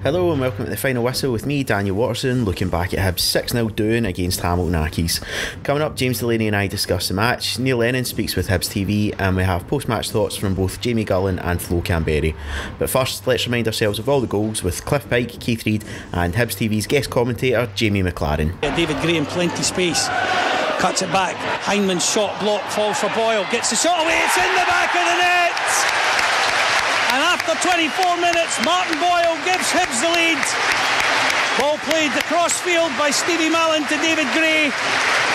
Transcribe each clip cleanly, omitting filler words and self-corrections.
Hello and welcome to the final whistle with me, Daniel Waterson, looking back at Hibs' 6-0 doing against Hamilton Accies. Coming up, James Delaney and I discuss the match, Neil Lennon speaks with Hibs TV, and we have post-match thoughts from both Jamie Gullan and Flo Kamberi. But first, let's remind ourselves of all the goals with Cliff Pike, Keith Reid and Hibs TV's guest commentator, Jamie MacLaren. David Gray in plenty space, cuts it back, Hindman's shot block falls for Boyle, gets the shot away, it's in the back of the net! And after 24 minutes, Martin Boyle gives Hibs the lead. Ball played across field by Stevie Malin to David Gray.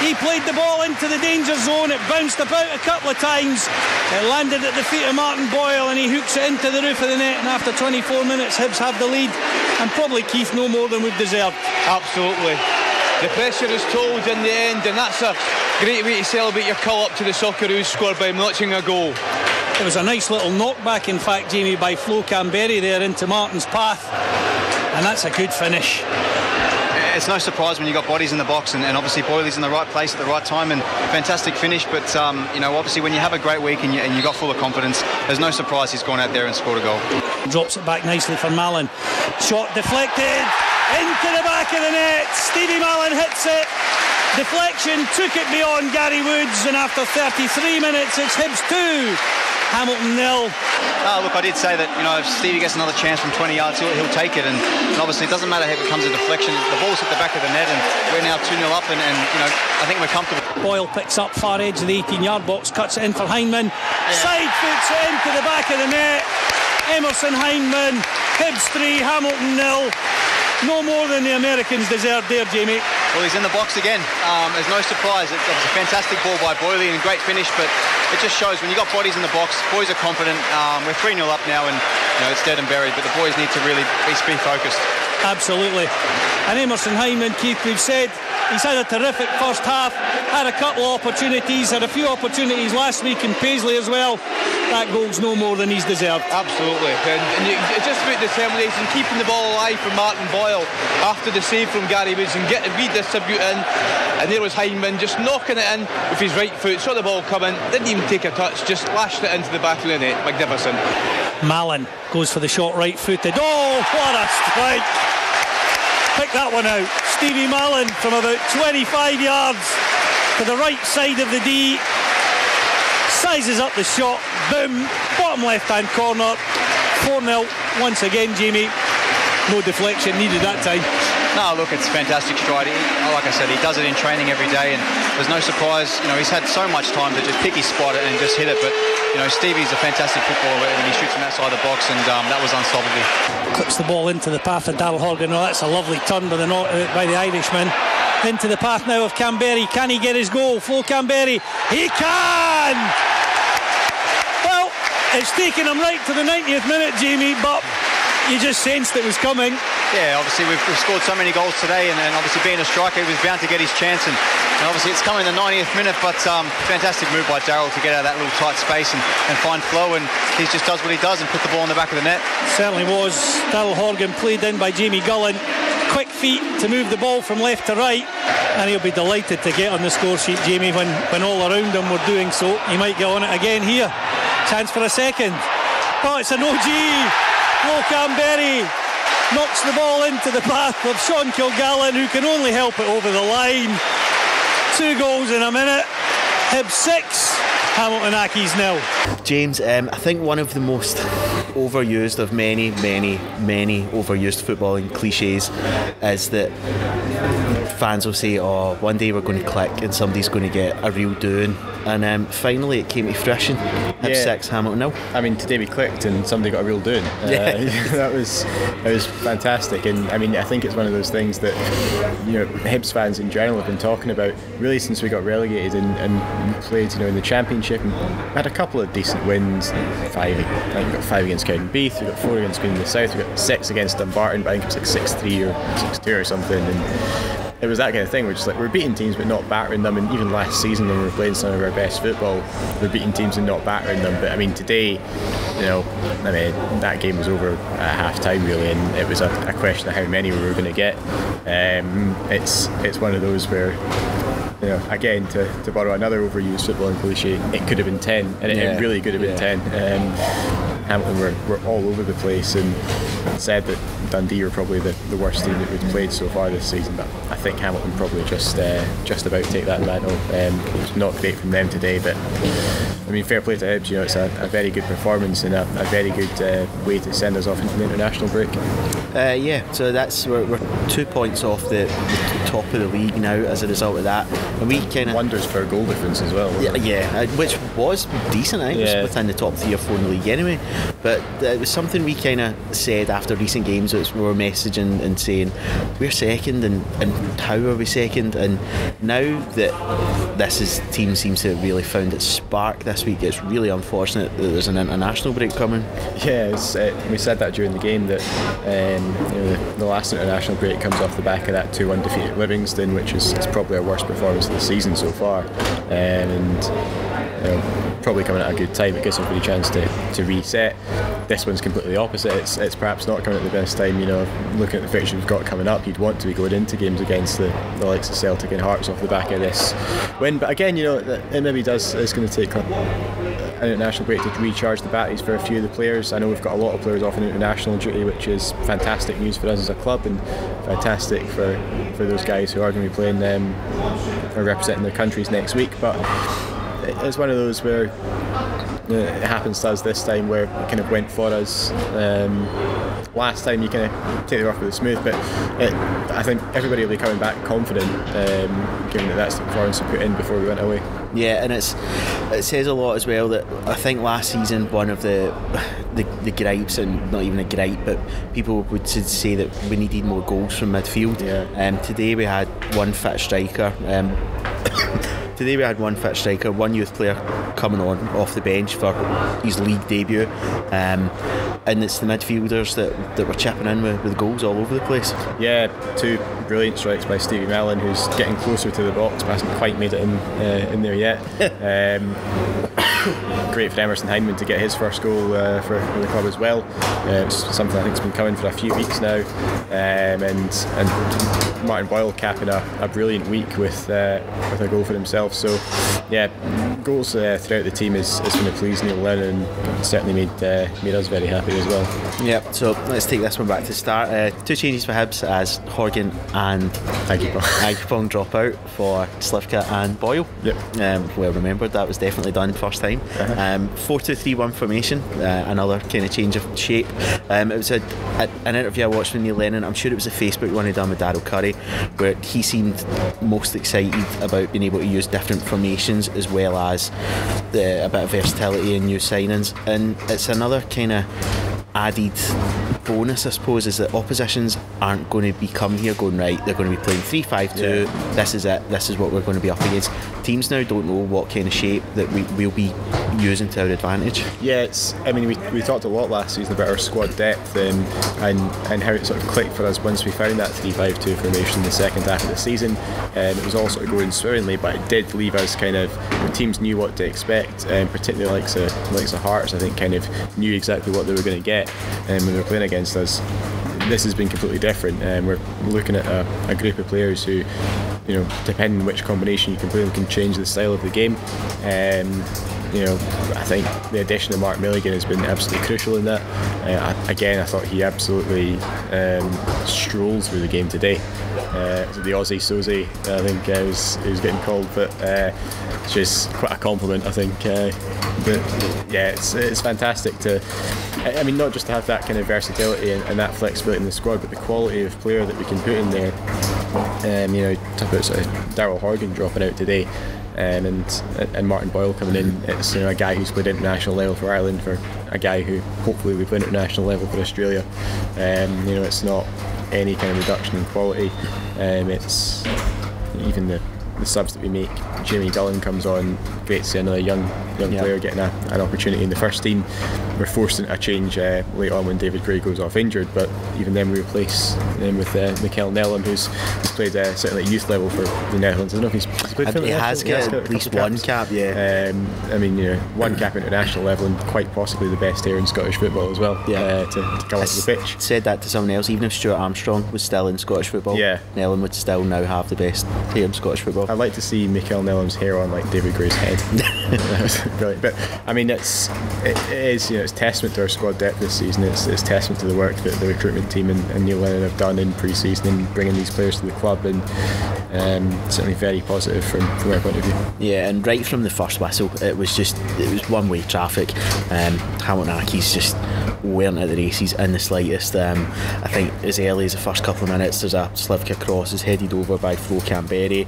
He played the ball into the danger zone. It bounced about a couple of times. It landed at the feet of Martin Boyle and he hooks it into the roof of the net. And after 24 minutes, Hibs have the lead. And probably, Keith, no more than we've deserved. Absolutely. The pressure is told in the end, and that's a great way to celebrate your call up to the Socceroos score by notching a goal. It was a nice little knockback, in fact, Jamie, by Flo Kamberi there into Martin's path, and that's a good finish. It's no surprise when you've got bodies in the box, and obviously Boyley's in the right place at the right time, and fantastic finish. But obviously when you have a great week and you got full of confidence, there's no surprise he's gone out there and scored a goal. Drops it back nicely for Malin. Shot deflected into the back of the net. Stevie Malin hits it. Deflection took it beyond Gary Woods, and after 33 minutes it's Hibs 2, Hamilton 0. Look, I did say that if Stevie gets another chance from 20 yards, he'll take it, and obviously it doesn't matter if it becomes a deflection. The ball's at the back of the net, and we're now 2-0 up, and I think we're comfortable. Boyle picks up far edge of the 18-yard box, cuts it in for Hindman, side foots it into the back of the net. Emerson Hindman, Hibs 3, Hamilton 0. No more than the Americans deserved there, Jamie. Well, he's in the box again. There's no surprise. It was a fantastic ball by Boyley and a great finish, but it just shows when you've got bodies in the box, boys are confident. We're 3-0 up now, and it's dead and buried, but the boys need to really be focused. Absolutely. And Emerson Hindman, Keith, we've said he's had a terrific first half, had a couple of opportunities, had a few opportunities last week in Paisley as well. That goal's no more than he's deserved. Absolutely. And it's just about determination, keeping the ball alive for Martin Boyle after the save from Gary Woods and getting redistributing. And there was Hindman just knocking it in with his right foot, saw the ball coming, didn't even take a touch, just lashed it into the back of the net. Magnificent. Malin goes for the shot right-footed. Oh, what a strike! Pick that one out. Stevie Malin from about 25 yards to the right side of the D. Sizes up the shot. Boom. Bottom left-hand corner. 4-0 once again, Jamie. No deflection needed that time. No, look, it's a fantastic stride. Like I said, he does it in training every day, and there's no surprise. He's had so much time to just pick his spot and just hit it. But Stevie's a fantastic footballer, and he shoots from outside the box, and that was unstoppable. Clips the ball into the path of Daryl Horgan. Oh, that's a lovely turn by the Irishman. Into the path now of Kamberi. Can he get his goal? Flo Kamberi. He can! Well, it's taken him right to the 90th minute, Jamie, but you just sensed it was coming. Yeah, obviously we've scored so many goals today, and obviously being a striker, he was bound to get his chance, and obviously it's coming in the 90th minute, but fantastic move by Daryl to get out of that little tight space and find Flo, and he just does what he does and put the ball in the back of the net. Certainly was. Daryl Horgan played in by Jamie Gullan. Quick feet to move the ball from left to right, and he'll be delighted to get on the score sheet, Jamie, when all around him were doing so. He might get on it again here. Chance for a second. Oh, it's an OG. Flo Kamberi knocks the ball into the path of Sean Kilgallen, who can only help it over the line. 2 goals in a minute. Hibs 6, Hamilton Accies 0. James, I think one of the most overused of many overused footballing cliches is that fans will say, oh, one day we're going to click and somebody's going to get a real doing, and finally it came to fruition. Hibs 6, Hamilton 0. I mean, today we clicked and somebody got a real doing. That was fantastic, and I mean, I think it's one of those things that Hibs fans in general have been talking about really since we got relegated and played in the Championship, and had a couple of decent wins. I think we got 5 against Cowdenbeath, we got 4 against Queen of the South, we got 6 against Dumbarton, but I think it was like 6-3 or 6-2 or something, and it was that kind of thing. We're just like, we're beating teams but not battering them, and even last season when we were playing some of our best football, we're beating teams and not battering them. But I mean, today, that game was over at half time really, and it was a question of how many we were going to get. It's one of those where, again, to borrow another overused footballing cliche, it could have been 10, and it really could have been 10. Hamilton were all over the place, and said that Dundee were probably the worst team that we've played so far this season, but I think Hamilton probably just about take that mantle. It's not great from them today, but I mean, fair play to Hibs. It's a very good performance and a very good way to send us off into the international break. So we're 2 points off the top of the league now as a result of that, and we kind of wonders for a goal difference as well. Which was decent. I think it was within the top 3 or 4 in the league anyway. But it was something we kind of said after recent games. We were messaging and saying we're second, and how are we second? And now that this team seems to have really found its spark this week, it's really unfortunate that there's an international break coming. Yeah, we said that during the game that the last international break comes off the back of that 2-1 defeat at Livingston, which is probably our worst performance of the season so far, and probably coming at a good time. It gives everybody a chance to reset. This one's completely opposite. It's perhaps not coming at the best time. Looking at the fixtures we've got coming up, you'd want to be going into games against the likes of Celtic and Hearts off the back of this win. But again, it maybe it's going to take an international break to recharge the batteries for a few of the players. I know we've got a lot of players off on international duty, which is fantastic news for us as a club, and fantastic for those guys who are going to be playing or representing their countries next week. But it's one of those where it happens to us this time, where it kind of went for us. Last time you kind of take the rough with the smooth, but I think everybody will be coming back confident, given that that's the performance we put in before we went away. Yeah, and it says a lot as well that I think last season one of the gripes, and not even a gripe, but people would say that we needed more goals from midfield. Today we had one fit striker. One youth player coming on off the bench for his league debut, and it's the midfielders that were chipping in with goals all over the place. Yeah, 2 brilliant strikes by Stevie Mellon, who's getting closer to the box but hasn't quite made it in there yet. Great for Emerson Hyndman to get his first goal for the club as well. It's something I think has been coming for a few weeks now, and Martin Boyle capping a brilliant week with a goal for himself. So yeah, goals throughout the team is going to please Neil Lennon, and certainly made us very happy as well. Yep, so let's take this one back to start. 2 changes for Hibs as Horgan and Agipong drop out for Slivka and Boyle. Yep. Well remembered, that was definitely done first time. 4-2-3-1 formation, another kind of change of shape. It was an interview I watched with Neil Lennon. I'm sure it was a Facebook one he done with Daryl Curry, where he seemed most excited about being able to use different formations as well as a bit of versatility and new signings. And it's another kind of added bonus, I suppose, is that oppositions aren't going to be come here going, right, they're going to be playing 3-5-2, this is it, this is what we're going to be up against. Teams now don't know what kind of shape that we'll be using to our advantage. Yeah, we talked a lot last season about our squad depth and how it sort of clicked for us once we found that 3-5-2 formation in the second half of the season. It was all sort of going swimmingly, but it did leave us kind of, the teams knew what to expect, particularly likes of Hearts, I think, kind of knew exactly what they were going to get when they were playing against us. This has been completely different. We're looking at a group of players who, depending on which combination you can play, can change the style of the game. I think the addition of Mark Milligan has been absolutely crucial in that. I thought he absolutely strolled through the game today. The Aussie Soze, I think he was getting called, but it's just quite a compliment, I think. But yeah, it's fantastic to, not just to have that kind of versatility and that flexibility in the squad, but the quality of player that we can put in there. Talk about sort of Daryl Horgan dropping out today, and Martin Boyle coming in. It's a guy who's played international level for Ireland, for a guy who hopefully will play international level for Australia. It's not any kind of reduction in quality. It's even the subs that we make. Jamie Gullan comes on, great to see another young player getting an opportunity in the first team. We're forced into a change late on when David Gray goes off injured, but even then we replace him with Mikel Nelum, who's played certainly at youth level for the Netherlands. I don't know if he's played for the Netherlands. He has got at least one cap, one cap at international level, and quite possibly the best here in Scottish football as well, to come onto the pitch. Said that to someone else, even if Stuart Armstrong was still in Scottish football, Nelum would still now have the best here in Scottish football. I'd like to see Mikel Nelum's hair on like David Gray's head. That was brilliant. But I mean, it is, you know, it's testament to our squad depth this season. It's testament to the work that the recruitment team and Neil Lennon have done in pre-season and bringing these players to the club, and certainly very positive from our point of view. Yeah, and right from the first whistle, it was one-way traffic. Hamilton Accies just weren't at the races in the slightest. I think as early as the first couple of minutes, there's a Slivka cross is headed over by Flo Kamberi.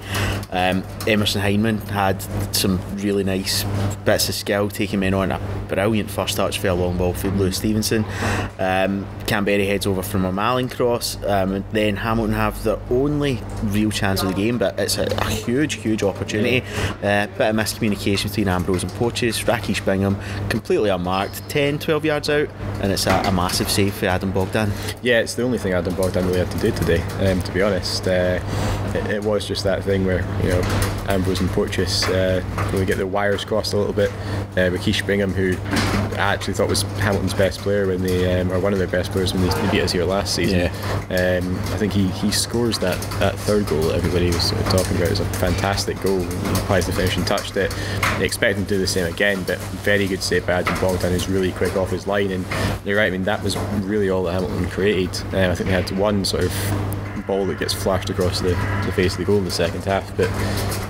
Emerson Heineman had some really nice bits of skill, taking men on a brilliant first touch for a long ball for Lewis Stevenson. Kamberi heads over from a Malin cross, and then Hamilton have their only real chance of the game, but it's a huge opportunity. Bit of miscommunication between Ambrose and Porteous. Rakesh Bingham completely unmarked, 10-12 yards out, and it's a massive save for Adam Bogdan. Yeah, it's the only thing Adam Bogdan really had to do today, to be honest. It was just that thing where, you know, Ambrose and Porteous really get the wires crossed a little bit. Rakesh Bingham, who I actually thought was Hamilton's best player when they, or one of their best players when they beat us here last season. I think he scores that third goal that everybody was sort of talking about. It was a fantastic goal. He applies the finish and touched it. They expect him to do the same again, but very good save by Adam Bogdan, who's really quick off his line. And you're right, I mean, that was really all that Hamilton created. I think they had one sort of ball that gets flashed across the face of the goal in the second half, but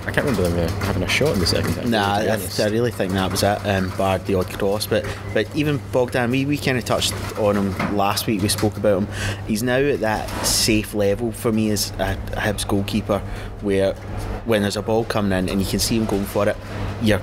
I can't remember them having a shot in the second half. Nah, I really think that was it, barred the odd cross. But even Bogdan, we kind of touched on him last week. We spoke about him. He's now at that safe level for me as a Hibs goalkeeper, where when there's a ball coming in and you can see him going for it, you're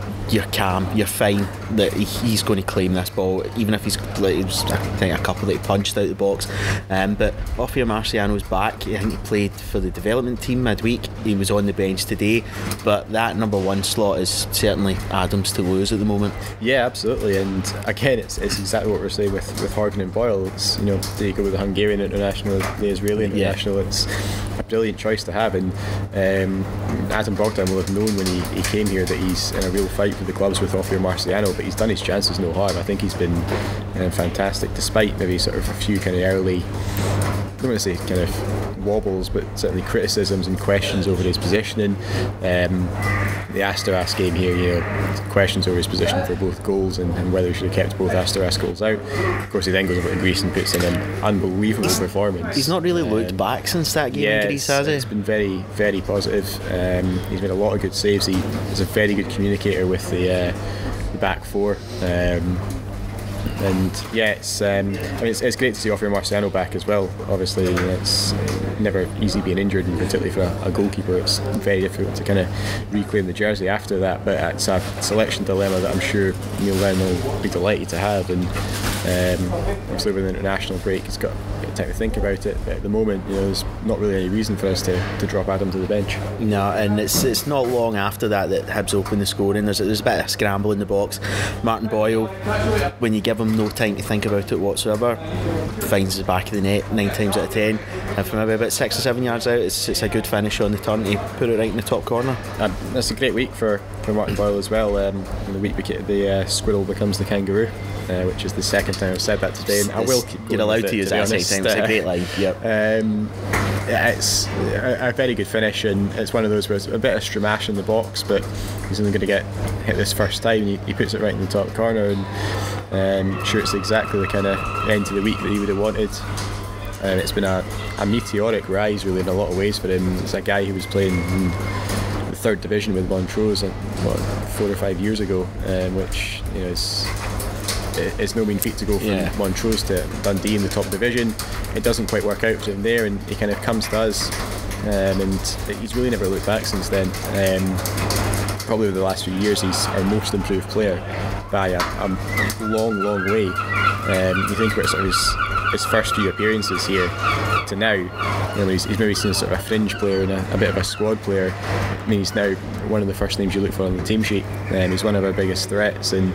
calm, you're fine that he's going to claim this ball, even if he's, like, it was, I think, a couple that he punched out the box. But Ophir Marciano's back. I think he played for the development team midweek. He was on the bench today, but that number one slot is certainly Adams to lose at the moment. Yeah, absolutely. And again, it's exactly what we're saying with Horgan and Boyle. It's, you know, there you go with the Hungarian international, the Israeli international. It's a brilliant choice to have, and Adam Bogdan will have known when he came here that he's in a real fight for the clubs with Ophir Marciano, but he's done his chances no harm. I think he's been fantastic, despite maybe sort of a few kind of early, I don't want to say kind of wobbles, but certainly criticisms and questions over his positioning. The Asteras game here, you know, questions over his position for both goals and whether he should have kept both Asteras goals out. Of course, he then goes over to Greece and puts in an unbelievable performance. He's not really looked back since that game in Greece, has he? It's been very, very positive. He's made a lot of good saves. He is a very good communicator with the back four. And yeah, it's great to see Ophir Marciano back as well. Obviously, it's never easy being injured, and particularly for a goalkeeper, it's very difficult to kind of reclaim the jersey after that. But it's a selection dilemma that I'm sure Neil Lennon will be delighted to have. And obviously, with the international break, he's got a bit of time to think about it. But at the moment, you know, there's not really any reason for us to drop Adam to the bench. No, and it's not long after that Hibs opened the scoring. There's a bit of a scramble in the box. Martin Boyle, when you give him no time to think about it whatsoever, finds the back of the net 9 times out of 10, and from maybe about 6 or 7 yards out, it's a good finish on the turn to put it right in the top corner. That's a great week for Martin Boyle as well. The week the squirrel becomes the kangaroo, which is the second time I've said that today, and I will keep going. You're allowed to use that second time. It's a great line. Yep. It's a very good finish, and it's one of those where it's a bit of stramash in the box, but he's only going to get hit this first time. He puts it right in the top corner, and sure, it's exactly the kind of end to the week that he would have wanted. And it's been a meteoric rise, really, in a lot of ways for him. It's a guy who was playing in the third division with Montrose 4 or 5 years ago, which, you know, it's no mean feat to go from Montrose to Dundee in the top division. It doesn't quite work out for him there, and he kind of comes to us, and he's really never looked back since then. Probably over the last few years, he's our most improved player by a long way. You think about sort of his first few appearances here to now, you know, he's maybe seen sort of a fringe player and a bit of a squad player. I mean, he's now one of the first names you look for on the team sheet. He's one of our biggest threats, and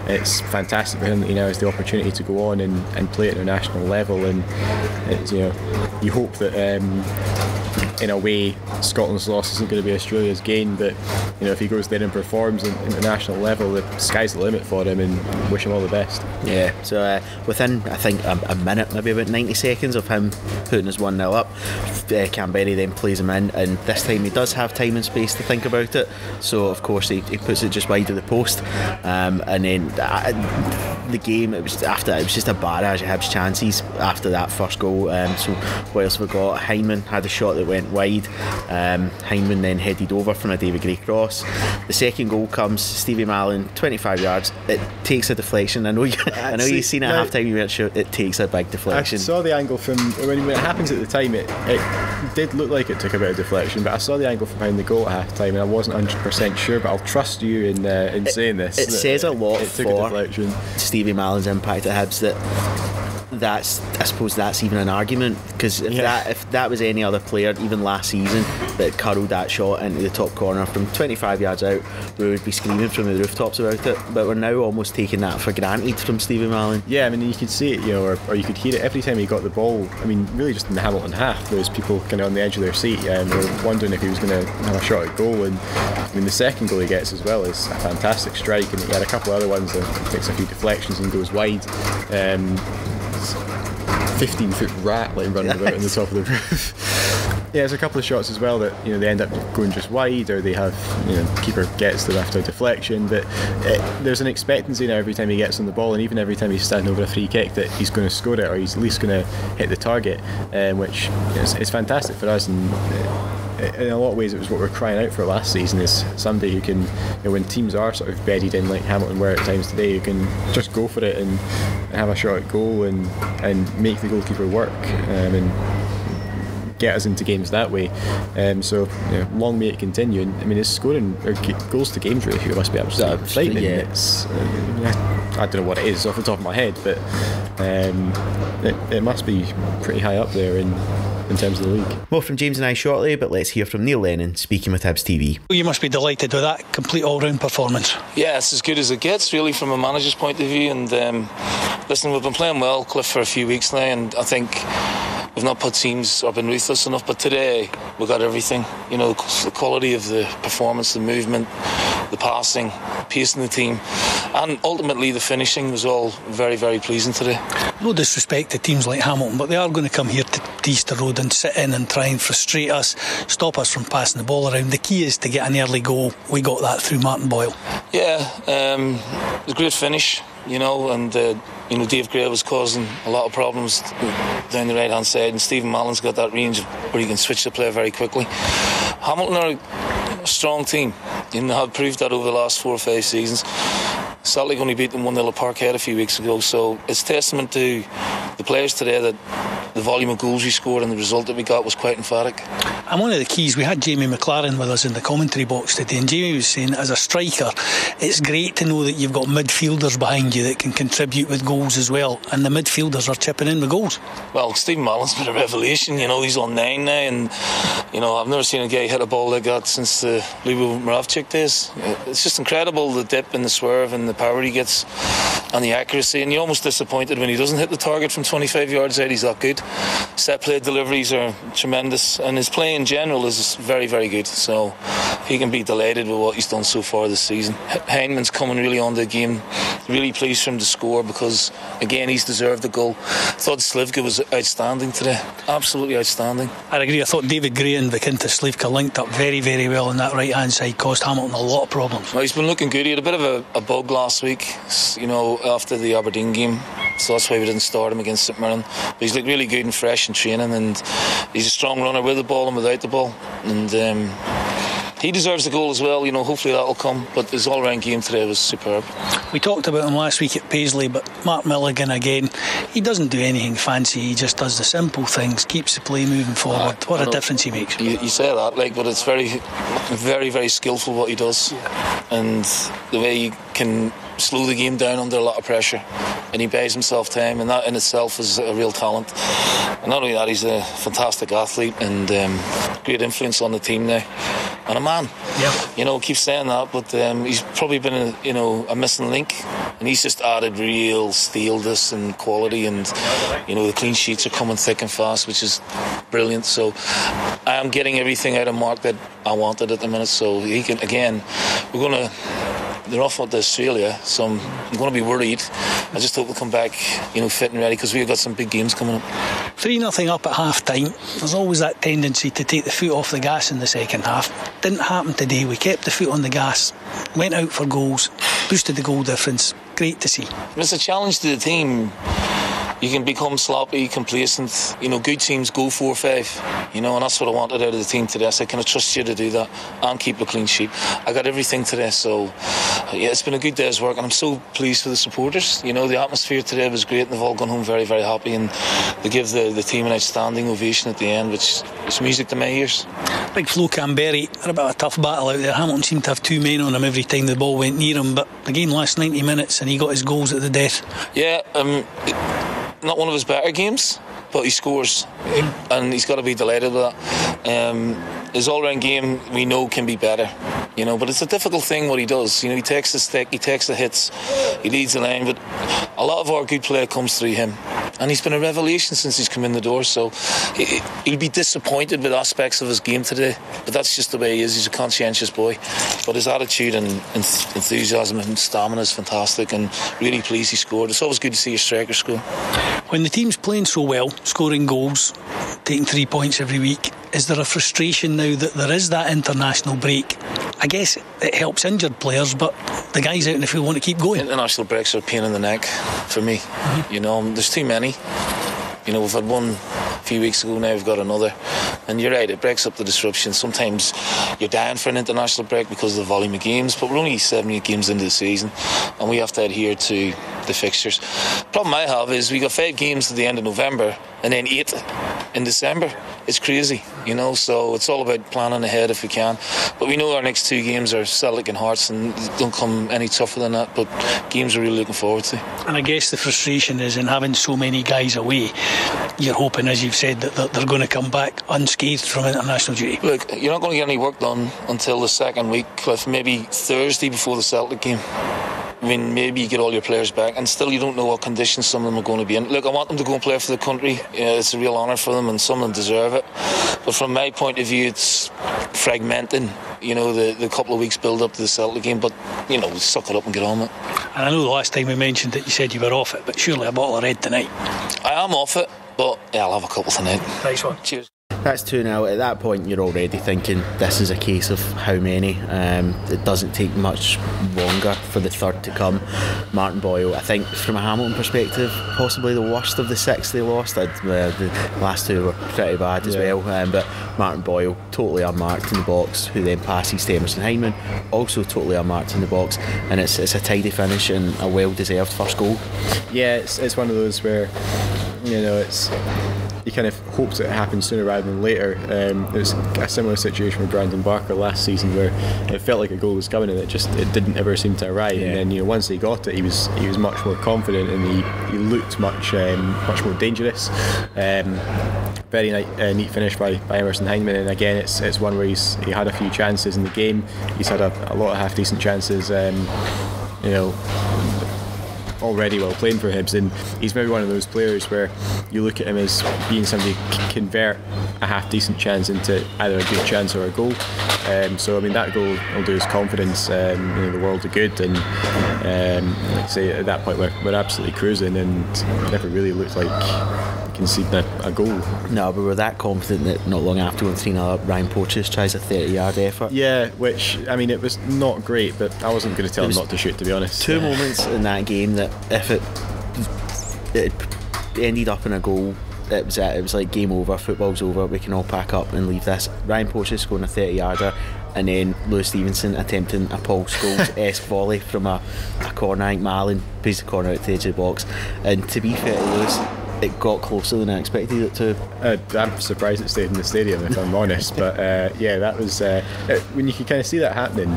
it's fantastic for him that he now has the opportunity to go on and play at international level. And it's, you know, you hope that in a way, Scotland's loss isn't going to be Australia's gain, but if he goes there and performs at international level, the sky's the limit for him, and wish him all the best. Yeah, so within, I think, a minute, maybe about 90 seconds of him putting us 1-0 up, Kamberi then plays him in, and this time he does have time and space to think about it, so of course he puts it just wide of the post, and then the game, it was just a barrage of Hibs chances after that first goal. So what else we got? Hyndman had a shot that went wide. Hyndman then headed over from a David Gray cross. The second goal comes, Stevie MacLaren, 25 yards. It takes a deflection. I know you've seen it at half time, you weren't sure. It takes a big deflection. I saw the angle from when it happens at the time. It did look like it took a bit of deflection, but I saw the angle from behind the goal at half time, and I wasn't 100% sure. But I'll trust you in saying this. It says a lot for Stevie MacLaren's impact at Hibs I suppose that's even an argument, because if that was any other player, even last season, that curled that shot into the top corner from 25 yards out, we would be screaming from the rooftops about it. But we're now almost taking that for granted from Stevie MacLaren. Yeah, I mean, you could see it, or you could hear it every time he got the ball. I mean, really just in the Hamilton half, there was people kind of on the edge of their seat, and were wondering if he was going to have a shot at goal. And I mean, the second goal he gets as well is a fantastic strike, and he had a couple of other ones that takes a few deflections and goes wide. 15-foot rat like running about on the top of the roof. Yeah, there's a couple of shots as well that they end up going just wide, or they have keeper gets them after a deflection. But there's an expectancy now every time he gets on the ball, and even every time he's standing over a free kick, that he's going to score it, or he's at least going to hit the target, which is fantastic for us. And in a lot of ways, it was what we were crying out for last season, is somebody who can, when teams are sort of bedded in like Hamilton were at times today, who can just go for it and have a shot at goal and make the goalkeeper work, and get us into games that way. So long may it continue. And I mean, his scoring or goals to games ratio must be absolutely frightening. Yeah. It's I don't know what it is off the top of my head, but it must be pretty high up there in terms of the league. More from James and I shortly, but let's hear from Neil Lennon speaking with Hibs TV. You must be delighted with that complete all-round performance. Yeah, it's as good as it gets, really, from a manager's point of view. And listen, we've been playing well, Cliff, for a few weeks now, and I think we've not put teams or been ruthless enough, but today we got everything. The quality of the performance, the movement, the passing, pacing the team, and ultimately the finishing was all very, very pleasing today. No disrespect to teams like Hamilton, but they are going to come here to Easter Road and sit in and try and frustrate us, stop us from passing the ball around. The key is to get an early goal. We got that through Martin Boyle. Yeah, a great finish, and Dave Gray was causing a lot of problems down the right hand side, and Stephen Mallon's got that range where he can switch the play very quickly. Hamilton are a strong team, have proved that over the last 4 or 5 seasons. Celtic only beat them 1-0 at Parkhead a few weeks ago, so it's testament to the players today that the volume of goals we scored and the result that we got was quite emphatic. And one of the keys, we had Jamie MacLaren with us in the commentary box today, and Jamie was saying, as a striker, it's great to know that you've got midfielders behind you that can contribute with goals as well, and the midfielders are chipping in with goals. Well, Stephen Mallon's been a revelation. He's on 9 now, and I've never seen a guy hit a ball like that since the Libo Moravcik days. It's just incredible, the dip and the swerve and the power he gets and the accuracy, and you're almost disappointed when he doesn't hit the target from 25 yards out. He's that good. Set play deliveries are tremendous, and his play in general is very, very good, so he can be delighted with what he's done so far this season. Hyndman's coming really on the game, really pleased for him to score, because again he's deserved the goal. I thought Slivka was outstanding today, absolutely outstanding. I agree. I thought David Gray and Vikinta Slivka linked up very, very well on that right hand side, caused Hamilton a lot of problems. Well, he's been looking good. He had a bit of a bug last week, after the Aberdeen game, so that's why we didn't start him against St Mirren. But he's looked really good and fresh in training, and he's a strong runner with the ball and without the ball, and he deserves the goal as well. Hopefully that'll come, but his all-round game today was superb. We talked about him last week at Paisley, but Mark Milligan again, he doesn't do anything fancy, he just does the simple things, keeps the play moving forward. What a difference he makes. You say that, but it's very, very, very skillful what he does, and the way he can slow the game down under a lot of pressure, and he buys himself time, and that in itself is a real talent. And not only that, he's a fantastic athlete and great influence on the team now, and a man. Yeah. Keep saying that, but he's probably been a missing link and he's just added real steelness and quality, and the clean sheets are coming thick and fast, which is brilliant. So I am getting everything out of Mark that I wanted at the minute, so he can, again, they're off to Australia, so I'm going to be worried. I just hope we'll come back, fit and ready, because we've got some big games coming up. 3-0 up at half time. There's always that tendency to take the foot off the gas in the second half. Didn't happen today. We kept the foot on the gas, went out for goals, boosted the goal difference. Great to see. It's a challenge to the team. You can become sloppy, complacent. Good teams go 4-5. And that's what I wanted out of the team today. I said, can I trust you to do that and keep a clean sheet? I got everything today, so it's been a good day's work, and I'm so pleased for the supporters. The atmosphere today was great, and they've all gone home very, very happy, and they give the team an outstanding ovation at the end, which is music to my ears. Big Flo Kamberi, they're a bit of a tough battle out there. Hamilton seemed to have 2 men on him every time the ball went near him, but the game last 90 minutes and he got his goals at the death. Yeah, not one of his better games, but he scores, and he's got to be delighted with that. His all-round game, we know, can be better, but it's a difficult thing what he does. He takes the stick, he takes the hits, he leads the line, but a lot of our good play comes through him, and he's been a revelation since he's come in the door, so he'll be disappointed with aspects of his game today, but that's just the way he is. He's a conscientious boy, but his attitude and enthusiasm and stamina is fantastic, and really pleased he scored. It's always good to see a striker score. When the team's playing so well, scoring goals, taking 3 points every week, is there a frustration now that there is that international break? I guess it helps injured players, but the guys out in the field want to keep going. International breaks are a pain in the neck for me. There's too many. We've had one a few weeks ago, now we've got another, and you're right, it breaks up the disruption. Sometimes you're dying for an international break because of the volume of games, but we're only 7-8 games into the season, and we have to adhere to the fixtures. The problem I have is we got 5 games at the end of November and then 8 in December. It's crazy, so it's all about planning ahead if we can, but we know our next 2 games are Celtic and Hearts, and don't come any tougher than that, but games we're really looking forward to. And I guess the frustration is in having so many guys away, you're hoping, as you've said, that they're going to come back unscathed from international duty. Look, you're not going to get any work done until the second week, Cliff, maybe Thursday before the Celtic game. Maybe you get all your players back, and still you don't know what conditions some of them are going to be in. Look, I want them to go and play for the country. It's a real honour for them, and some of them deserve it. But from my point of view, it's fragmenting, the couple of weeks build up to the Celtic game. But, suck it up and get on with it. And I know the last time we mentioned it, you said you were off it, but surely a bottle of red tonight. I am off it, but I'll have a couple tonight. Nice one. Cheers. That's 2-0. At that point, you're already thinking this is a case of how many. It doesn't take much longer for the third to come. Martin Boyle, I think, from a Hamilton perspective, possibly the worst of the 6 they lost. The last 2 were pretty bad as well. But Martin Boyle, totally unmarked in the box, who then passes to Emerson Hyndman, also totally unmarked in the box, and it's a tidy finish and a well-deserved first goal. Yeah, it's one of those where, it's... You kind of hoped that it happened sooner rather than later. It was a similar situation with Brandon Barker last season, where it felt like a goal was coming and it didn't ever seem to arrive. Yeah. And then once he got it, he was much more confident, and he looked much more dangerous. Very neat finish by Emerson Hyndman, and again it's one where he had a few chances in the game. He's had a lot of half decent chances. Already well playing for Hibs, and he's maybe one of those players where you look at him as being somebody who can convert a half decent chance into either a good chance or a goal. So that goal will do his confidence the world of good, and like I say, at that point we're absolutely cruising, and never really looked like conceding a goal. No, but we're that confident that not long after going 3-0 up, Ryan Porteous tries a 30-yard effort. Yeah, which it was not great, but I wasn't going to tell him not to shoot, to be honest. 2 moments in that game that if it ended up in a goal, it was like game over, football's over, we can all pack up and leave this. Ryan Porteous scoring a 30-yarder, and then Lewis Stevenson attempting a Paul Scholes-esque volley from a corner. I think Marlon plays the corner at the edge of the box, and to be fair to Lewis, it got closer than I expected it to. I'm surprised it stayed in the stadium, if I'm honest, but that was when you could kind of see that happening,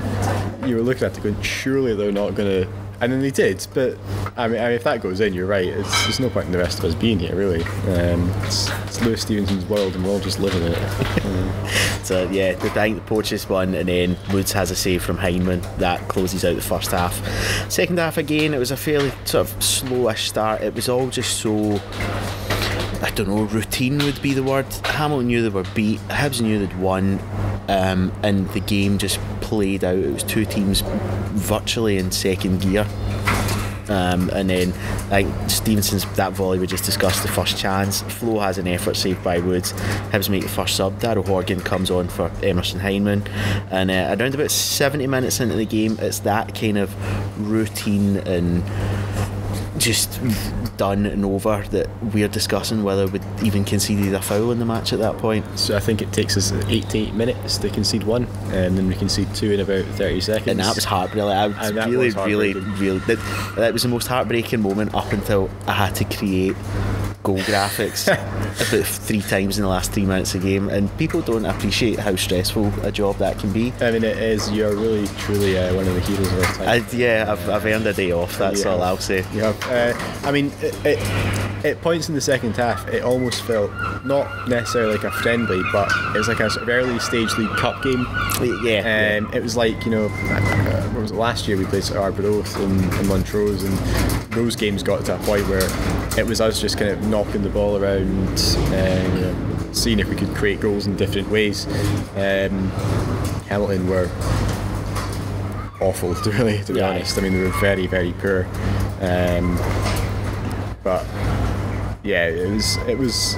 you were looking at it going, surely they're not going to And then they did, but I mean, if that goes in, you're right. There's no point in the rest of us being here, really. It's Lewis Stevenson's world, and we're all just living in it. So yeah, I think the Poaches won, and then Woods has a save from Heinemann that closes out the first half. Second half again, it was a fairly sort of slowish start. It was all just so, I don't know, routine would be the word. Hamilton knew they were beat, Hibs knew they'd won, and the game just played out. It was two teams virtually in second gear. And then like Stevenson's, that volley we just discussed, the first chance, Flo has an effort saved by Woods, Hibs make the first sub, Darryl Horgan comes on for Emerson Heinemann, and around about 70 minutes into the game, it's that kind of routine and just done and over that we're discussing whether we'd even conceded a foul in the match at that point. So I think it takes us 88 minutes to concede one, and then we concede two in about 30 seconds. And that was heartbreaking. That was the most heartbreaking moment up until I had to create goal graphics about 3 times in the last 3 minutes of the game, and people don't appreciate how stressful a job that can be. I mean, it is. You're really truly one of the heroes of our time. I've earned a day off, that's all I'll say. I mean, at points in the second half, it almost felt not necessarily like a friendly, but it was like a sort of early stage League Cup game. It was like, what was it, last year we played at Arbroath and Montrose, and those games got to a point where it was us just kind of knocking the ball around, seeing if we could create goals in different ways. Hamilton were awful, to be honest. I mean, they were very, very poor. But yeah, it was.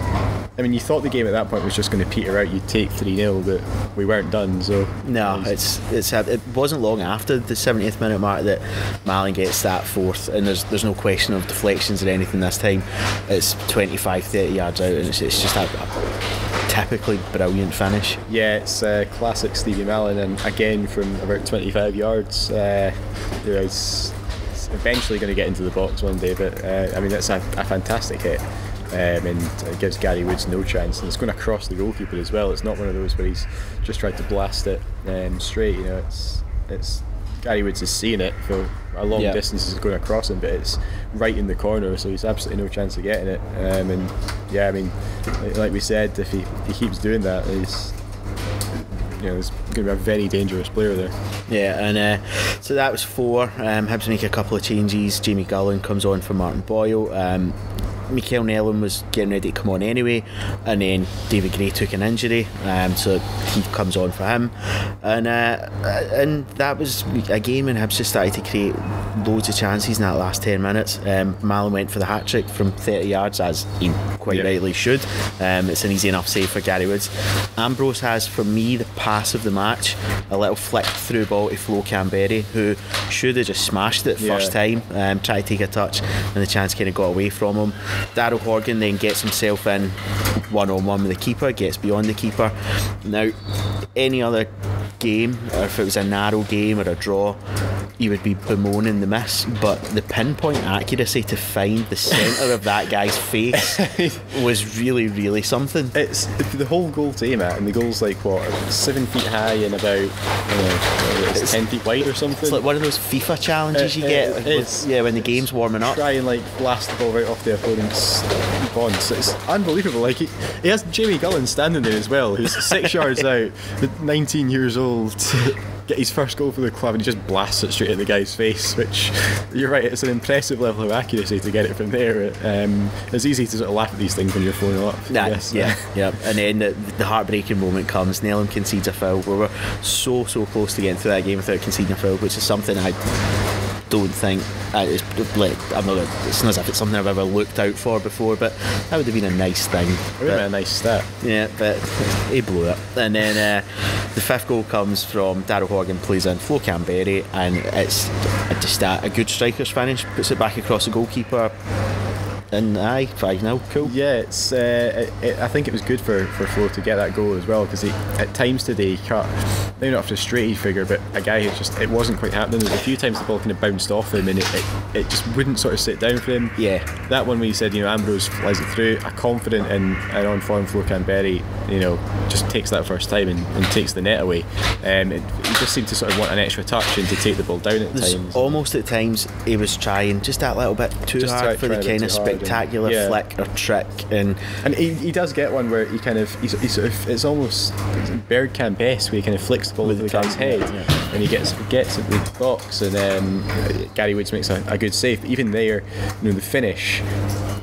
I mean, you thought the game at that point was just going to peter out. You'd take 3-0, but we weren't done. So no, it wasn't long after the 70th minute mark that Malin gets that fourth, and there's no question of deflections or anything this time. It's 25-30 yards out, and it's just a typically brilliant finish. Yeah, it's classic Stevie Malin, and again from about 25 yards. It's eventually going to get into the box one day, but I mean, it's a fantastic hit. And it gives Gary Woods no chance, and it's going across the goalkeeper as well. It's not one of those where he's just tried to blast it straight. It's Gary Woods is seeing it for a long distance, is going across him, but it's right in the corner, so he's absolutely no chance of getting it. And yeah, I mean, like we said, if he keeps doing that, he's there's going to be a very dangerous player there. Yeah, and so that was 4. Hibs make a couple of changes. Jamie Gullan comes on for Martin Boyle. Michael Nelson was getting ready to come on anyway, and then David Gray took an injury, so he comes on for him, and that was a game when Hibs just started to create loads of chances in that last 10 minutes. Malin went for the hat-trick from 30 yards, as he quite rightly should. It's an easy enough save for Gary Woods. Ambrose has, for me, the pass of the match, a little flick through ball to Flo Kamberi, who should have just smashed it first time, tried to take a touch, and the chance kind of got away from him. Darryl Horgan then gets himself in one-on-one with the keeper, gets beyond the keeper. Now, any other game, or if it was a narrow game or a draw, you would be bemoaning the miss, but the pinpoint accuracy to find the centre of that guy's face was really, really something. It's the whole goal to aim at, and the goal's like 7 feet high and about it's 10 feet wide or something. It's like one of those FIFA challenges you get when the game's warming up. Try and blast the ball right off the opponent's bonds. It's unbelievable. Like he has Jamie Gullan standing there as well, who's 6 yards out, 19 years old, to get his first goal for the club, and he just blasts it straight at the guy's face, which, you're right, it's an impressive level of accuracy to get it from there. It's easy to sort of laugh at these things when you're 4-0 up. And then the heartbreaking moment comes. Nelson concedes a foul. We were so close to getting through that game without conceding a foul, which is something I don't think it's not as if it's something I've ever looked out for before, but that would have been a nice thing. It would have been a nice stat. Yeah, but he blew it. And then the 5th goal comes from Darryl Horgan, plays in Flo Kamberi, and it's just a good striker's finish, puts it back across the goalkeeper. And 5-0, cool. Yeah, I think it was good for Flo to get that goal as well, because at times today he cut, maybe not a frustrated figure, but a guy who it wasn't quite happening. There was a few times the ball kind of bounced off him and it just wouldn't sort of sit down for him. Yeah. That one where you said, Ambrose flies it through, a confident and on form Flo Kamberi, just takes that first time and takes the net away. He just seemed to sort of want an extra touch and to take the ball down at times. Almost at times he was trying just that little bit too hard for the kind of spectacular flick or trick, and he does get one where he sort of it's almost Bergkamp-esque, where he kind of flicks the ball over the guy's head, and he gets it with the box, and Gary Woods makes a good save. But even there, the finish,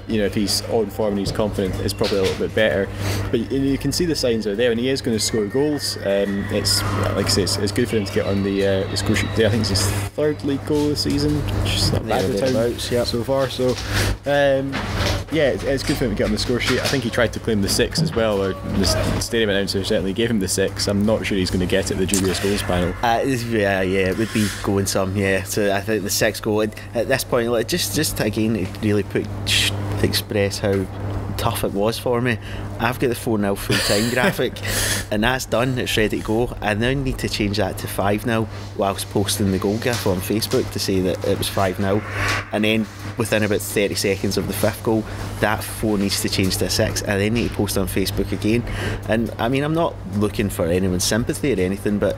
if he's on form and he's confident, is probably a little bit better. But you can see the signs are there, and he is going to score goals. It's like I say, it's good for him to get on the score sheet today. I think it's his third league goal this season, which is not bad so far. So it's good for him to get on the score sheet. I think he tried to claim the 6 as well, or the stadium announcer certainly gave him the 6. I'm not sure he's going to get it at the dubious goals panel. It would be going some. So I think the 6th goal at this point, just again, it really express how tough it was for me. I've got the 4-0 full time graphic, and that's done, it's ready to go. I now need to change that to 5-0 whilst posting the goal gif on Facebook to say that it was 5-0, and then within about 30 seconds of the 5th goal, that 4 needs to change to a 6. I then need to post on Facebook again. And I mean, I'm not looking for anyone's sympathy or anything, but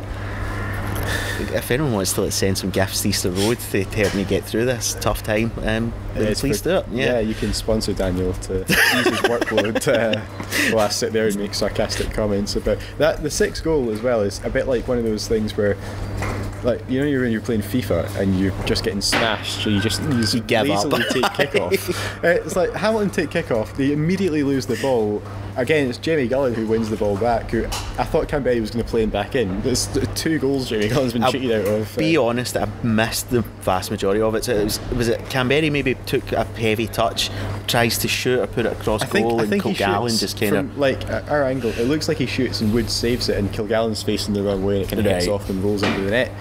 if anyone wants to send some gifts to Easter Road to help me get through this tough time, then please do it. Yeah, you can sponsor Daniel to ease his workload while I sit there and make sarcastic comments about that. The 6th goal as well is a bit like one of those things where, like, you're playing FIFA and you're just getting smashed, so you give up. take kickoff. It's like Hamilton take kickoff, they immediately lose the ball. Again, it's Jamie Gullan who wins the ball back, who I thought Kamberi was going to play him back in. There's 2 goals Jamie Gullan's been cheated out of. Be honest, I missed the vast majority of it. So was it Kamberi maybe took a heavy touch, tries to shoot or put it across goal, and Kilgallen just kind of... Like, our angle, it looks like he shoots and Wood saves it, and Kilgallen's facing the wrong way and it kind of hits off and rolls into the net.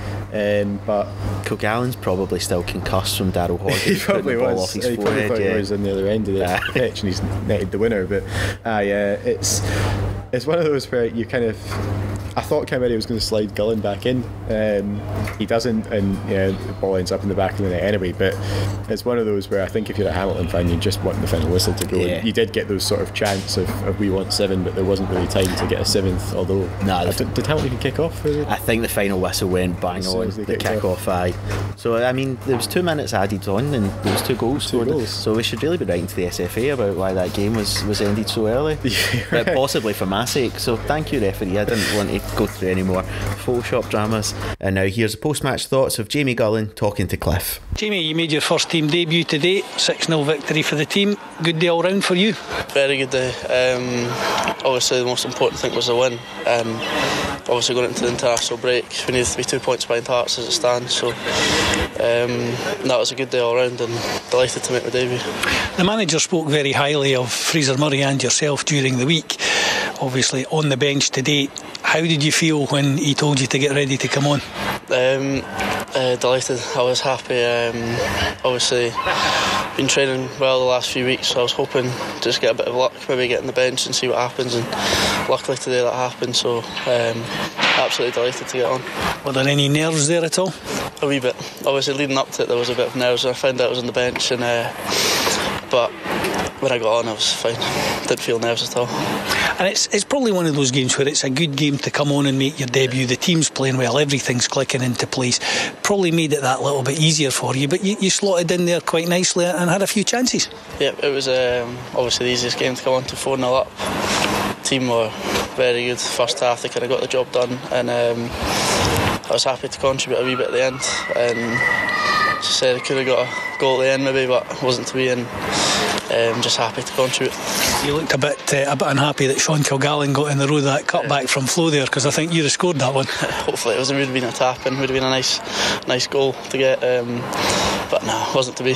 But Kilgallen's probably still concussed from Daryl Horgan. He probably was. He probably thought he was on the other end of the pitch and he's netted the winner. But it's one of those where you kind of... I thought Kamberi was going to slide Gullan back in. He doesn't, and the ball ends up in the back of the net anyway. But it's one of those where I think if you're a Hamilton fan, you just want the final whistle to go. Yeah. You did get those sort of chants of we want 7, but there wasn't really time to get a 7th. Although, did Hamilton even kick off? I think the final whistle went bang on the kick-off. So I mean, there was 2 minutes added on, and there was 2 goals scored. So we should really be writing to the SFA about why that game was ended so early. But possibly for my sake. So thank you, referee. I didn't want to go through any more Photoshop dramas. And now here's the post-match thoughts of Jamie Gullan talking to Cliff. Jamie, you made your first team debut today, 6-0 victory for the team. Good day all round for you? Very good day. Obviously the most important thing was the win. Obviously going into the international break, we needed to be 2 points behind Hearts as it stands, so that was a good day all round, and delighted to make my debut. The manager spoke very highly of Fraser Murray and yourself during the week, obviously on the bench today. How did you feel when he told you to get ready to come on? Delighted. I was happy. Obviously been training well the last few weeks, so I was hoping to just get a bit of luck, maybe get on the bench and see what happens, and luckily today that happened, so absolutely delighted to get on. Were there any nerves there at all? A wee bit. Obviously leading up to it there was a bit of nerves, and I found out I was on the bench, and but when I got on I was fine, didn't feel nerves at all. And it's probably one of those games where it's a good game to come on and make your debut. The team's playing well, everything's clicking into place. Probably made it that little bit easier for you, but you slotted in there quite nicely and had a few chances. Yeah, it was obviously the easiest game to come on to 4-0 up. The team were very good first half, they kind of got the job done, and I was happy to contribute a wee bit at the end, and as I said, I could have got a goal at the end maybe, but it wasn't to be, and just happy to contribute. You looked a bit unhappy that Sean Kilgallen got in the road of that cutback from Flo there, because I think you'd have scored that one. Hopefully it would have been a tap and would have been a nice goal to get, but no, it wasn't to be.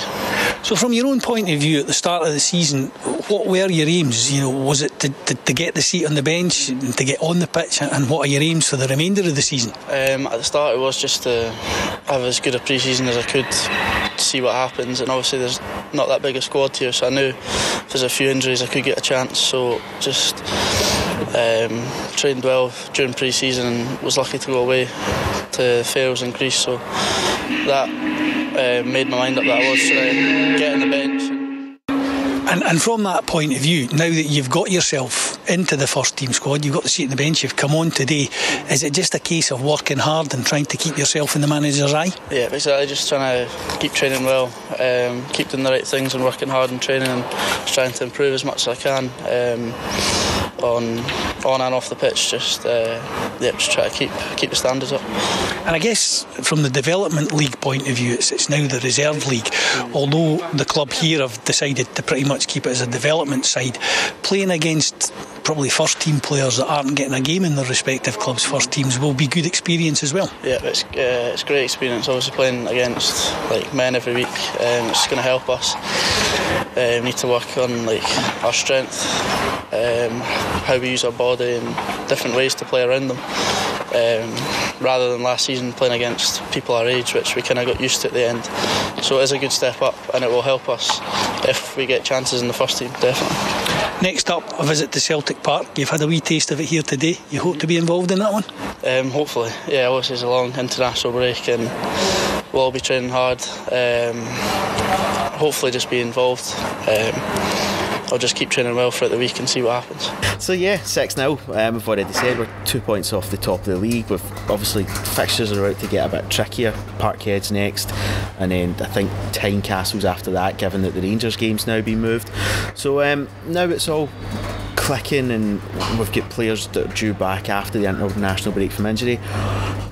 So from your own point of view at the start of the season, what were your aims? Was it to get the seat on the bench and to get on the pitch, and what are your aims for the remainder of the season? At the start it was just to have as good a pre-season as I could to see what happens, and obviously there's not that big a squad here, so I knew knew if there's a few injuries I could get a chance, so just trained well during pre-season and was lucky to go away to Faroes in Greece, so that made my mind up that I was get on the bench. And from that point of view, now that you've got yourself into the first team squad, you've got the seat on the bench, you've come on today, is it just a case of working hard and trying to keep yourself in the manager's eye? Yeah, basically just trying to keep training well, keep doing the right things and working hard in training and just trying to improve as much as I can on and off the pitch, just try to keep the standards up. And I guess from the development league point of view, it's now the reserve league, although the club here have decided to pretty much keep it as a development side. Playing against probably first team players that aren't getting a game in their respective clubs' first teams will be good experience as well. Yeah, it's great experience. Obviously playing against men every week, it's going to help us. We need to work on our strength, how we use our body and different ways to play around them, rather than last season playing against people our age, which we kind of got used to at the end. So it is a good step up and it will help us if we get chances in the first team, definitely. Next up, a visit to Celtic Park. You've had a wee taste of it here today. You hope to be involved in that one? Hopefully, yeah. Obviously it's a long international break and we'll all be training hard. Hopefully just be involved. I'll just keep training well throughout the week and see what happens. So yeah, 6-0. We've already said we're 2 points off the top of the league. With obviously fixtures are about to get a bit trickier. Parkhead's next, and then I think Tynecastle's after that, given that the Rangers game's now been moved. So now it's all clicking, and we've got players that are due back after the international break from injury.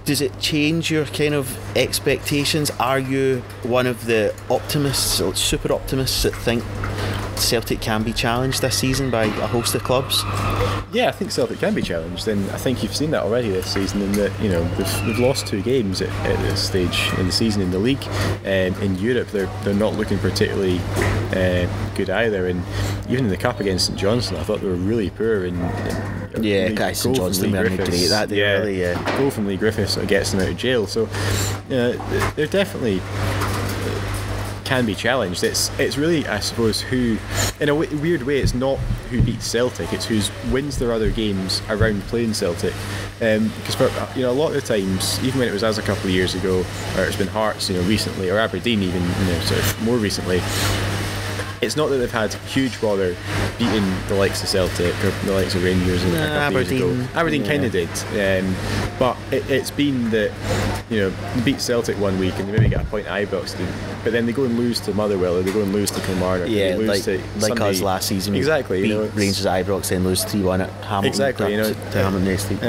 Does it change your kind of expectations? Are you one of the optimists, or super optimists, that think Celtic can be challenged this season by a host of clubs? Yeah, I think Celtic can be challenged, and I think you've seen that already this season. In that, they've lost 2 games at this stage in the season in the league. In Europe, they're not looking particularly good either, and even in the cup against St Johnstone, I thought they were really poor. St Johnstone were great that day. Really, goal from Lee Griffiths sort of gets them out of jail. So they're definitely can be challenged. It's really, I suppose, who, in a weird way, it's not who beats Celtic, it's who wins their other games around playing Celtic. Because for a lot of the times, even when it was us a couple of years ago, or it's been Hearts, recently, or Aberdeen even, sort of more recently, it's not that they've had huge bother beating the likes of Celtic or the likes of Rangers a couple of years ago. Aberdeen kind of did, but it's been that they beat Celtic one week and they maybe get a point at Ibrox, but then they go and lose to Motherwell, or they go and lose to Kilmarnock, they lose to somebody, us last season. Exactly, beat Rangers at Ibrox, then lose 3-1 at Hamilton. Exactly, to Hamilton next week.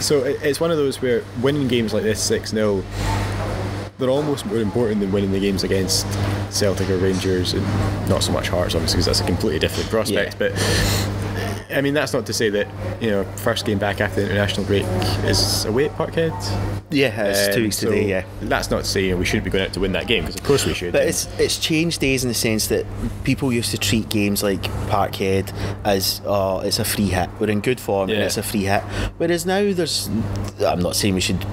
So it's one of those where winning games like this 6-0, they're almost more important than winning the games against Celtic or Rangers, and not so much Hearts, obviously, because that's a completely different prospect. But I mean, that's not to say that first game back after the international break is away at Parkhead. Yeah, it's 2 weeks today. Yeah, that's not to say we shouldn't be going out to win that game, because of course we should. But it's changed days in the sense that people used to treat games like Parkhead as it's a free hit. We're in good form and it's a free hit. Whereas now I'm not saying we should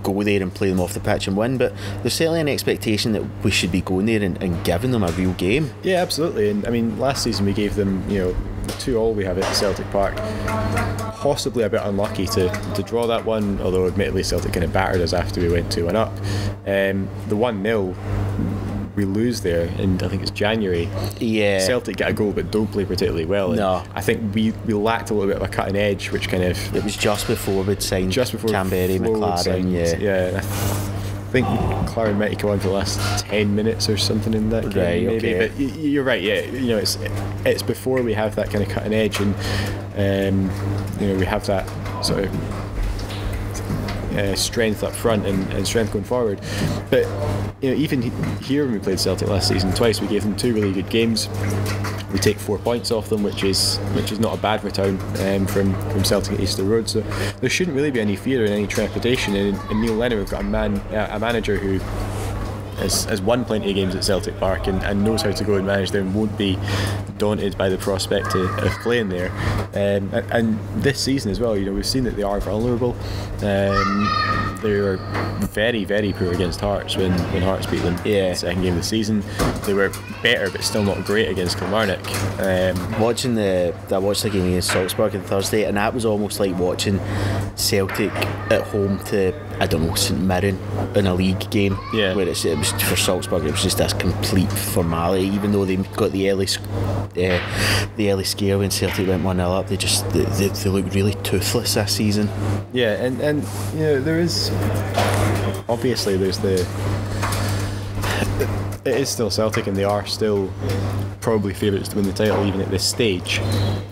go there and play them off the pitch and win, but there's certainly an expectation that we should be going there and giving them a real game. Yeah, absolutely. And I mean, last season we gave them the 2-2 we have at Celtic Park. Possibly a bit unlucky to draw that one, although admittedly Celtic kind of battered us after we went 2-1 up. The 1-0 we lose there, and I think it's January. Yeah, Celtic get a goal but don't play particularly well. No, I think we lacked a little bit of a cutting edge, which kind of, it was just before we'd signed Kamberi, MacLaren. I think MacLaren might have come on for the last 10 minutes or something in that game, maybe. Okay. But you're right. Yeah, it's before we have that kind of cutting edge, and we have that sort of strength up front and strength going forward. But even here, when we played Celtic last season twice, we gave them 2 really good games. We take 4 points off them, which is not a bad return from Celtic at Easter Road. So there shouldn't really be any fear and any trepidation. And in Neil Lennon, we've got a manager who has won plenty of games at Celtic Park and knows how to go and manage them, and won't be daunted by the prospect of playing there. And this season as well, we've seen that they are vulnerable. they were very, very poor against Hearts when Hearts beat them. Yeah. The second game of the season. They were better, but still not great against Kilmarnock. I watched the game against Salzburg on Thursday, and that was almost like watching Celtic at home to, I don't know, St Mirren in a league game. Yeah. Where it was for Salzburg, it was just this complete formality. Even though they got the early scare when Celtic went 1-0 up, they looked really toothless this season. Yeah, and there is obviously it is still Celtic, and they are still probably favourites to win the title even at this stage,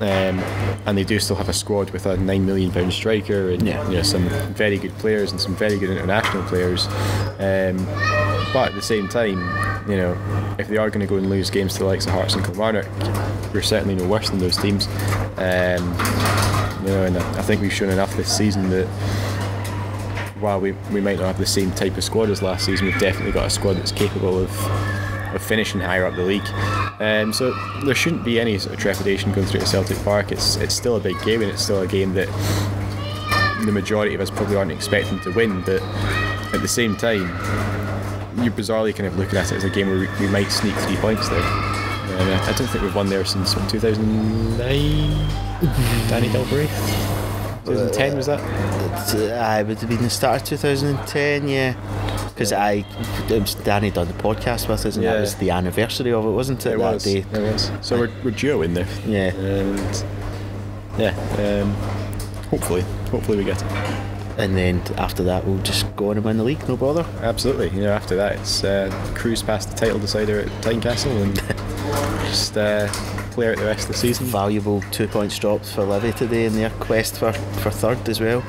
and they do still have a squad with a £9 million striker and some very good players and some very good international players, but at the same time, if they are going to go and lose games to the likes of Hearts and Kilmarnock, we're certainly no worse than those teams, and I think we've shown enough this season that while we might not have the same type of squad as last season, we've definitely got a squad that's capable of finishing higher up the league. So there shouldn't be any sort of trepidation going through to Celtic Park. It's still a big game, and it's still a game that the majority of us probably aren't expecting to win, but at the same time, you're bizarrely kind of looking at it as a game where we might sneak 3 points there. I don't think we've won there since 2009. Danny Galbraith. 2010 was that? It would have been the start of 2010, yeah. Because it was Danny done the podcast with us, and that was the anniversary of it, wasn't it? That day. It was. So we're due in there. Yeah. And hopefully we get it. And then after that, we'll just go on and win the league, no bother. Absolutely. After that, it's cruise past the title decider at Tynecastle and just play out the rest of the season. Valuable 2 points dropped for Livy today in their quest for third as well.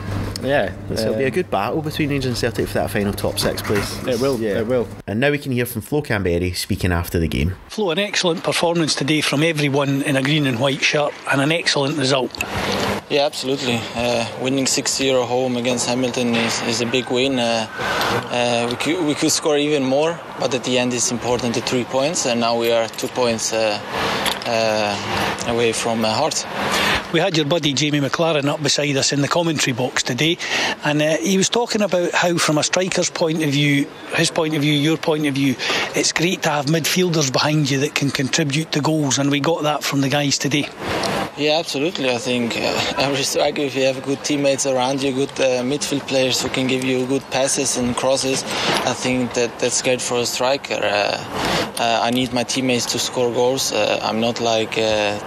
Yeah. It'll be a good battle between Rangers and Celtic for that final top 6 place. It will. Yeah. It will. And now we can hear from Flo Kamberi speaking after the game. Flo, an excellent performance today from everyone in a green and white shirt, and an excellent result. Yeah, absolutely. Winning 6-0 home against Hamilton is a big win. We could score even more, but at the end it's important, the 3 points, and now we are 2 points away from Hearts. We had your buddy Jamie MacLaren up beside us in the commentary box today, and he was talking about how, from a striker's point of view, his point of view, your point of view, it's great to have midfielders behind you that can contribute to goals, and we got that from the guys today. Yeah, absolutely. I think every striker, if you have good teammates around you, good midfield players who can give you good passes and crosses, I think that's great for a striker. I need my teammates to score goals. I'm not like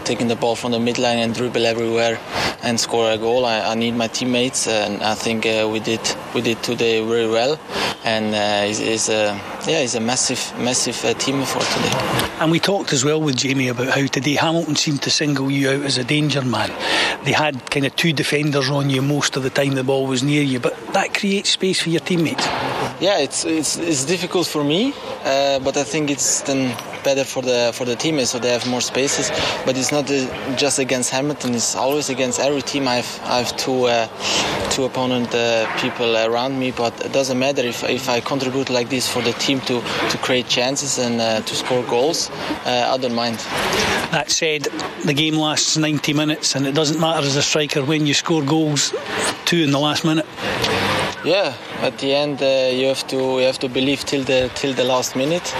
taking the ball from the midline and dribble everywhere and score a goal. I need my teammates, and I think we did today very well. And it's a massive team effort today. And we talked as well with Jamie about how today Hamilton seemed to single you out as a danger man. They had kind of 2 defenders on you most of the time the ball was near you, but that creates space for your teammates. Yeah, it's difficult for me, but I think it's then better for the teammates, so they have more spaces. But it's not just against Hamilton; it's always against every team. I have two opponent people around me, but it doesn't matter if I contribute like this for the team to create chances and to score goals. I don't mind. That said, the game lasts 90 minutes, and it doesn't matter as a striker when you score goals, 2 in the last minute. Yeah, at the end you have to believe till the last minute.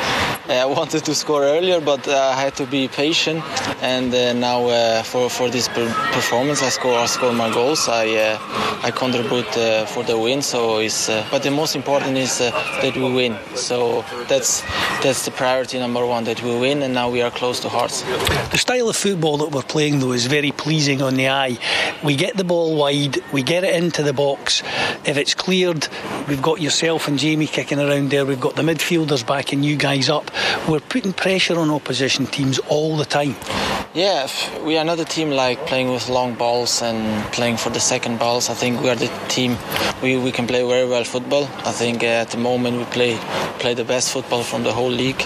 I wanted to score earlier, but I had to be patient. And now for this performance, I score my goals. I contribute for the win. So but the most important is that we win. So that's the priority number 1, that we win. And now we are close to Hearts. The style of football that we're playing, though, is very pleasing on the eye. We get the ball wide, we get it into the box. If it's cleared, we've got yourself and Jamie kicking around there. We've got the midfielders backing you guys up. We're putting pressure on opposition teams all the time. Yeah, we are not a team like playing with long balls and playing for the second balls. I think we are the team. We can play very well football. I think at the moment we play the best football from the whole league.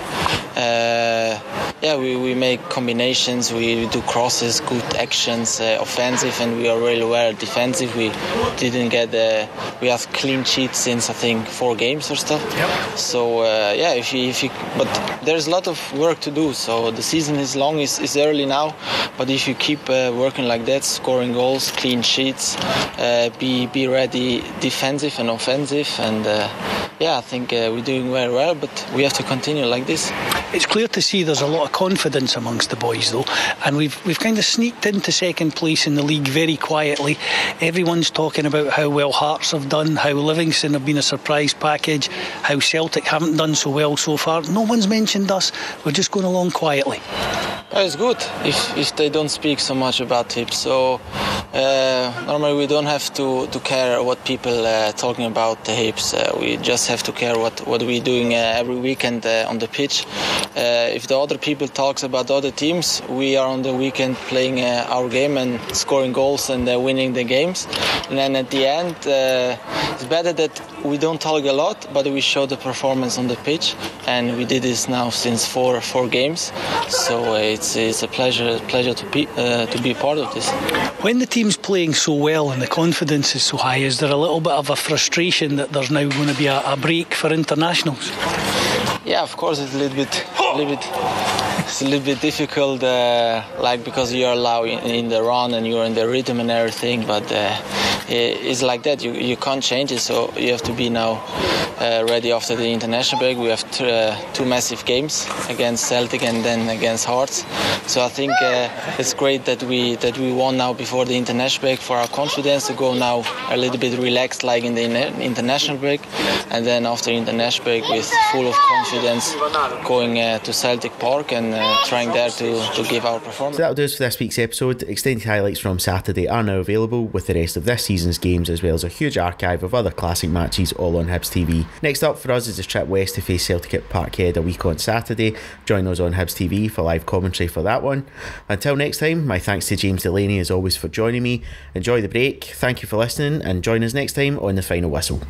we make combinations, we do crosses, good actions, offensive, and we are really well defensive. We didn't get we have clean sheets since I think 4 games or stuff. Yep. So but there's a lot of work to do. So the season is long, it's early now, but if you keep working like that, scoring goals, clean sheets, be ready defensive and offensive, and I think we're doing very well, but we have to continue like this. It's clear to see there's a lot of confidence amongst the boys though, and we've kind of sneaked into second place in the league very quietly. Everyone's talking about how well Hearts have done, how Livingston have been a surprise package, how Celtic haven't done so well so far. No one's mentioned us. We're just going along quietly. It's good if they don't speak so much about Hibs. So normally we don't have to care what people talking about the Hibs. We just have to care what we're doing every weekend on the pitch. If the other people talks about other teams, we are on the weekend playing our game and scoring goals and winning the games. And then at the end, it's better that we don't talk a lot, but we show the performance on the pitch. And we did this now since four games. So it's a pleasure to be part of this. When the team's playing so well and the confidence is so high, is there a little bit of a frustration that there's now going to be a break for internationals? Yeah, of course it's a little bit difficult, because you're allowed in the run and you're in the rhythm and everything, but it's like that. You can't change it, so you have to be now ready after the international break. We have 2 massive games against Celtic and then against Hearts. So I think it's great that we won now before the international break for our confidence to go now a little bit relaxed like in the international break, and then after international break with full of confidence going to Celtic Park and trying there to give our performance. So that'll do us for this week's episode. Extended highlights from Saturday are now available with the rest of this season's games, as well as a huge archive of other classic matches, all on Hibs TV. Next up for us is the trip west to face Celtic at Parkhead a week on Saturday. Join us on Hibs TV for live commentary for that one. Until next time, my thanks to James Delaney as always for joining me. Enjoy the break, thank you for listening, and join us next time on The Final Whistle.